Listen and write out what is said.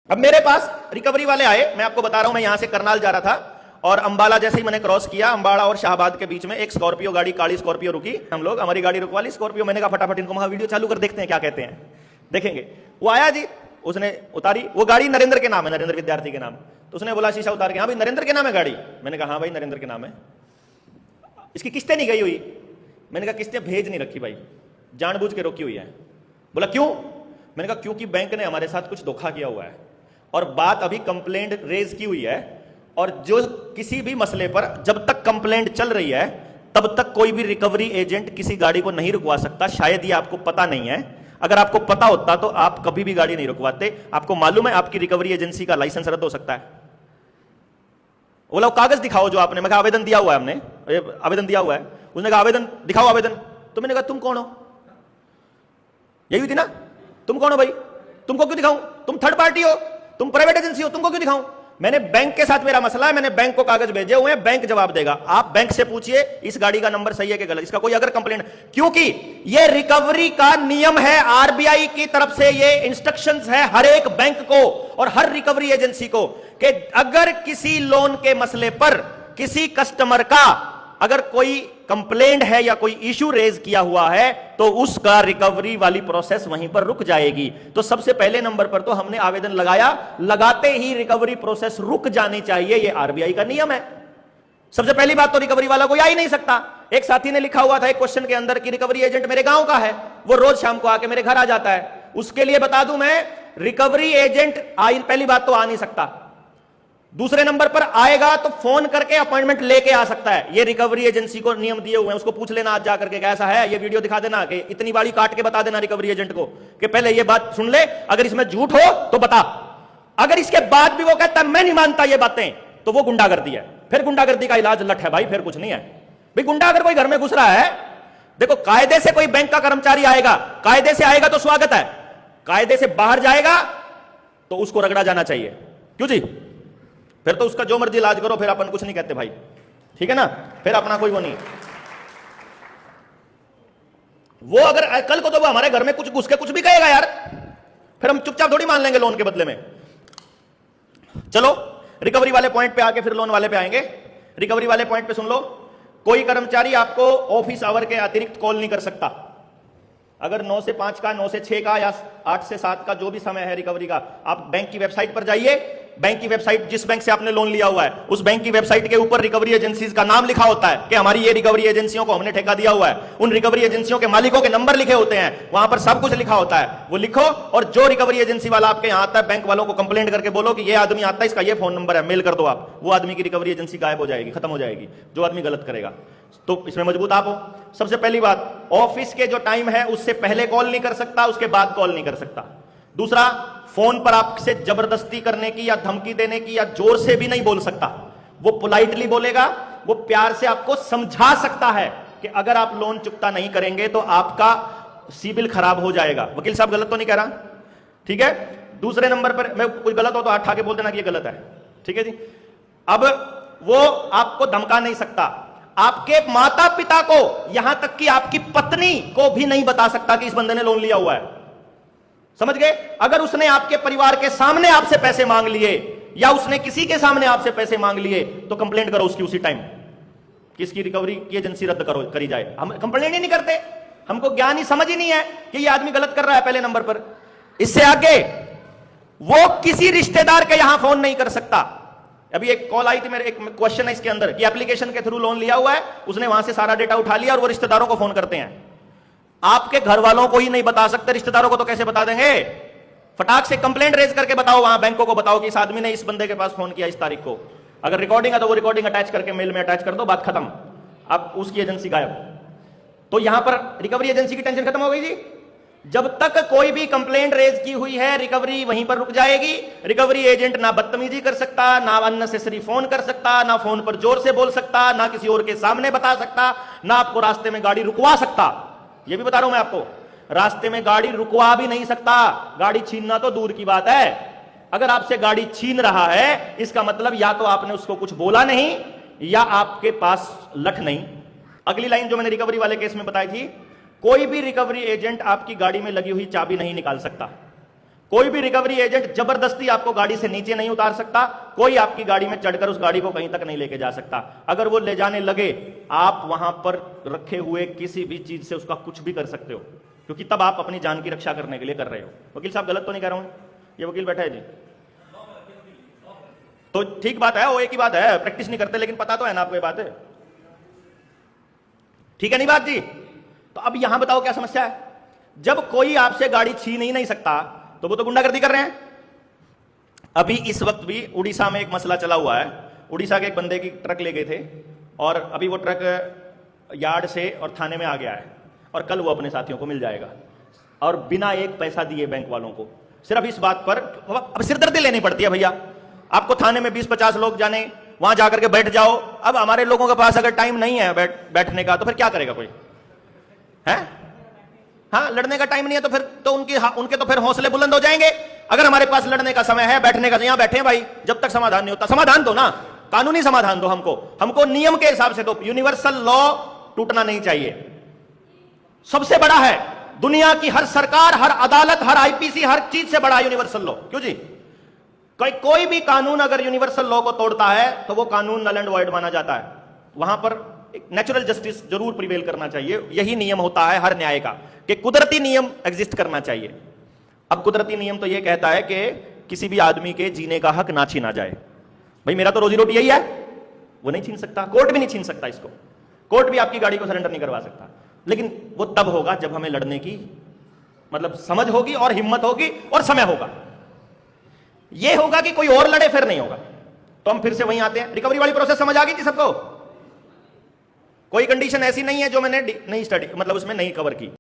अब मेरे पास रिकवरी वाले आए, मैं आपको बता रहा हूं, मैं यहां से करनाल जा रहा था और अंबाला जैसे ही मैंने क्रॉस किया, अंबाला और शाहबाद के बीच में एक स्कॉर्पियो गाड़ी, काली स्कॉर्पियो रुकी। हम लोग, हमारी गाड़ी रुकवा ली स्कॉर्पियो। मैंने कहा फटाफट इनको वहां वीडियो चालू कर देखते हैं क्या कहते हैं, देखेंगे। वो आया जी, उसने उतारी, वो गाड़ी नरेंद्र के नाम है, नरेंद्र विद्यार्थी के नाम। तो उसने बोला शीशा उतार के, हाँ भाई नरेंद्र के नाम है गाड़ी? मैंने कहा हाँ भाई नरेंद्र के नाम है। इसकी किस्तें नहीं गई हुई? मैंने कहा किस्तें भेज नहीं रखी भाई, जानबूझ के रोकी हुई है। बोला क्यों? मैंने कहा क्योंकि बैंक ने हमारे साथ कुछ धोखा किया हुआ है और बात अभी कंप्लेंट रेज की हुई है, और जो किसी भी मसले पर जब तक कंप्लेंट चल रही है तब तक कोई भी रिकवरी एजेंट किसी गाड़ी को नहीं रुकवा सकता। शायद ये आपको पता नहीं है, अगर आपको पता होता तो आप कभी भी गाड़ी नहीं रुकवाते। आपको मालूम है आपकी रिकवरी एजेंसी का लाइसेंस रद्द हो सकता है। बोला कागज दिखाओ जो आपने। मैं कहा आवेदन दिया हुआ है, हमने आवेदन दिया हुआ है। उसने कहा आवेदन दिखाओ आवेदन। तो मैंने कहा तुम कौन हो? यही हुई थी ना, तुम कौन हो भाई? तुमको क्यों दिखाऊं? तुम थर्ड पार्टी हो, तुम प्राइवेट एजेंसी हो, तुमको क्यों दिखाऊं? मैंने बैंक के साथ मेरा मसला है, मैंने बैंक को कागज भेजे हुए हैं, बैंक जवाब देगा। आप बैंक से पूछिए इस गाड़ी का नंबर सही है कि गलत, इसका कोई अगर कंप्लेंट, क्योंकि ये रिकवरी का नियम है, आरबीआई की तरफ से ये इंस्ट्रक्शंस है हर एक बैंक को और हर रिकवरी एजेंसी को कि अगर किसी लोन के मसले पर किसी कस्टमर का अगर कोई कंप्लेंट है या कोई इशू रेज किया हुआ है तो उसका रिकवरी वाली प्रोसेस वहीं पर रुक जाएगी। तो सबसे पहले नंबर पर तो हमने आवेदन लगाया, लगाते ही रिकवरी प्रोसेस रुक जानी चाहिए, यह आरबीआई का नियम है। सबसे पहली बात तो रिकवरी वाला कोई आ ही नहीं सकता। एक साथी ने लिखा हुआ था एक क्वेश्चन के अंदर कि रिकवरी एजेंट मेरे गांव का है, वो रोज शाम को आके मेरे घर आ जाता है। उसके लिए बता दूं मैं, रिकवरी एजेंट पहली बात तो आ नहीं सकता। दूसरे नंबर पर आएगा तो फोन करके अपॉइंटमेंट लेके आ सकता है। ये रिकवरी एजेंसी को नियम दिए हुए हैं, उसको पूछ लेना आज जाकर के कैसा है, ये वीडियो दिखा देना कि इतनी बारी काट के बता देना रिकवरी एजेंट को कि पहले ये बात सुन ले, अगर इसमें झूठ हो तो बता। अगर इसके बाद भी वो कहता है मैं नहीं मानता ये बातें, तो वो गुंडागर्दी है। फिर गुंडागर्दी का इलाज लठ है भाई, फिर कुछ नहीं है भाई। गुंडा अगर कोई घर में घुस रहा है, देखो कायदे से कोई बैंक का कर्मचारी आएगा, कायदे से आएगा तो स्वागत है, कायदे से बाहर जाएगा तो उसको रगड़ा जाना चाहिए। क्यों जी? फिर तो उसका जो मर्जी इलाज करो, फिर अपन कुछ नहीं कहते भाई, ठीक है ना, फिर अपना कोई वो नहीं। वो अगर कल को तो वो हमारे घर में कुछ घुस के कुछ भी कहेगा यार, फिर हम चुपचाप थोड़ी मान लेंगे लोन के बदले में। चलो रिकवरी वाले पॉइंट पे आके फिर लोन वाले पे आएंगे। रिकवरी वाले पॉइंट पे सुन लो, कोई कर्मचारी आपको ऑफिस आवर के अतिरिक्त कॉल नहीं कर सकता। अगर 9 से 5 का, 9 से 6 का या 8 से 7 का जो भी समय है रिकवरी का, आप बैंक की वेबसाइट पर जाइए। बैंक की वेबसाइट, जिस बैंक से आपने लोन लिया हुआ है उस बैंक की वेबसाइट के ऊपर रिकवरी एजेंसीज का नाम लिखा होता है कि हमारी ये रिकवरी एजेंसियों को हमने ठेका दिया हुआ है। उन रिकवरी एजेंसियों के मालिकों के नंबर लिखे होते हैं, वहां पर सब कुछ लिखा होता है, वो लिखो। और जो रिकवरी एजेंसी वाला आपके यहां आता है, बैंक वालों को कंप्लेंट करके बोलो कि ये आदमी आता है, इसका ये फोन नंबर है, मेल कर दो आप। वो आदमी की रिकवरी एजेंसी गायब हो जाएगी, खत्म हो जाएगी, जो आदमी गलत करेगा। तो इसमें मजबूत आप हो। सबसे पहली बात, ऑफिस के जो टाइम है उससे पहले कॉल नहीं कर सकता, उसके बाद कॉल नहीं कर सकता। दूसरा, फोन पर आपसे जबरदस्ती करने की या धमकी देने की या जोर से भी नहीं बोल सकता। वो पोलाइटली बोलेगा, वो प्यार से आपको समझा सकता है कि अगर आप लोन चुकता नहीं करेंगे तो आपका सिबिल खराब हो जाएगा। वकील साहब गलत तो नहीं कह रहा, ठीक है? दूसरे नंबर पर, मैं कोई गलत हो तो हाथ उठा के बोल देना कि ये गलत है, ठीक है जी। अब वो आपको धमका नहीं सकता, आपके माता पिता को, यहां तक कि आपकी पत्नी को भी नहीं बता सकता कि इस बंदे ने लोन लिया हुआ है। समझ गए? अगर उसने आपके परिवार के सामने आपसे पैसे मांग लिए या उसने किसी के सामने आपसे पैसे मांग लिए तो कंप्लेंट करो उसकी उसी टाइम, किसकी रिकवरी की एजेंसी रद्द करो, करी जाए। हम कंप्लेंट ही नहीं करते, हमको ज्ञान ही समझ ही नहीं है कि ये आदमी गलत कर रहा है पहले नंबर पर। इससे आगे वो किसी रिश्तेदार के यहां फोन नहीं कर सकता। अभी एक कॉल आई थी, मेरे एक क्वेश्चन है इसके अंदर कि एप्लीकेशन के थ्रू लोन लिया हुआ है, उसने वहां से सारा डेटा उठा लिया और वो रिश्तेदारों को फोन करते हैं। आपके घर वालों को ही नहीं बता सकते, रिश्तेदारों को तो कैसे बता देंगे? फटाक से कंप्लेंट रेज करके बताओ, वहां बैंकों को बताओ कि इस आदमी ने इस बंदे के पास फोन किया इस तारीख को। अगर रिकॉर्डिंग है तो वो रिकॉर्डिंग अटैच करके मेल में अटैच कर दो, बात खत्म। अब उसकी एजेंसी गायब। तो यहां पर रिकवरी एजेंसी की टेंशन खत्म हो गई जी। जब तक कोई भी कंप्लेंट रेज की हुई है, रिकवरी वहीं पर रुक जाएगी। रिकवरी एजेंट ना बदतमीजी कर सकता, ना अननेसेसरी फोन कर सकता, ना फोन पर जोर से बोल सकता, ना किसी और के सामने बता सकता, ना आपको रास्ते में गाड़ी रुकवा सकता। ये भी बता रहा हूं मैं आपको, रास्ते में गाड़ी रुकवा भी नहीं सकता। गाड़ी छीनना तो दूर की बात है, अगर आपसे गाड़ी छीन रहा है इसका मतलब या तो आपने उसको कुछ बोला नहीं या आपके पास लठ नहीं। अगली लाइन जो मैंने रिकवरी वाले केस में बताई थी, कोई भी रिकवरी एजेंट आपकी गाड़ी में लगी हुई चाबी नहीं निकाल सकता। कोई भी रिकवरी एजेंट जबरदस्ती आपको गाड़ी से नीचे नहीं उतार सकता, कोई आपकी गाड़ी में चढ़कर उस गाड़ी को कहीं तक नहीं लेके जा सकता। अगर वो ले जाने लगे, आप वहां पर रखे हुए किसी भी चीज से उसका कुछ भी कर सकते हो, क्योंकि तब आप अपनी जान की रक्षा करने के लिए कर रहे हो। वकील साहब गलत तो नहीं कह रहा हूं? ये वकील बैठा है जी, तो ठीक बात है, वो एक ही बात है, प्रैक्टिस नहीं करते, लेकिन पता तो है ना आपको ये बात है। ठीक है नहीं बात जी? तो अब यहां बताओ क्या समस्या है? जब कोई आपसे गाड़ी छीन ही नहीं सकता तो वो तो गुंडागर्दी कर रहे हैं। अभी इस वक्त भी उड़ीसा में एक मसला चला हुआ है। उड़ीसा के एक बंदे की ट्रक ले गए थे और अभी वो ट्रक यार्ड से और थाने में आ गया है और कल वो अपने साथियों को मिल जाएगा, और बिना एक पैसा दिए बैंक वालों को, सिर्फ इस बात पर। अब सिरदर्दी लेनी पड़ती है भैया, आपको थाने में 20-50 लोग जाने, वहां जाकर के बैठ जाओ। अब हमारे लोगों के पास अगर टाइम नहीं है बैठने का तो फिर क्या करेगा कोई? है हाँ, लड़ने का टाइम नहीं है तो फिर तो उनके तो फिर हौसले बुलंद हो जाएंगे। अगर हमारे पास लड़ने का समय है, बैठने का, यहां बैठे भाई, जब तक समाधान नहीं होता, समाधान दो ना, कानूनी समाधान दो हमको नियम के हिसाब से दो। यूनिवर्सल लॉ टूटना नहीं चाहिए। सबसे बड़ा है दुनिया की हर सरकार, हर अदालत, हर आईपीसी, हर चीज से बड़ा यूनिवर्सल लॉ। क्यों जी? कोई भी कानून अगर यूनिवर्सल लॉ को तोड़ता है तो वो कानून नल एंड वॉइड माना जाता है। वहां पर एक नेचुरल जस्टिस जरूर प्रिवेल करना चाहिए। यही नियम होता है हर न्याय का, कि कुदरती नियम एग्जिस्ट करना चाहिए। अब कुदरती नियम तो यह कहता है कि किसी भी आदमी के जीने का हक ना छीना जाए। भाई मेरा तो रोजी रोटी यही है, वो नहीं छीन सकता, कोर्ट भी नहीं छीन सकता इसको। कोर्ट भी आपकी गाड़ी को सरेंडर नहीं करवा सकता, लेकिन वो तब होगा जब हमें लड़ने की मतलब समझ होगी और हिम्मत होगी और समय होगा। यह होगा कि कोई और लड़े, फिर नहीं होगा। तो हम फिर से वहीं आते हैं। रिकवरी वाली प्रोसेस समझ आ गई थी सबको? कोई कंडीशन ऐसी नहीं है जो मैंने नहीं स्टडी मतलब उसमें नहीं कवर की।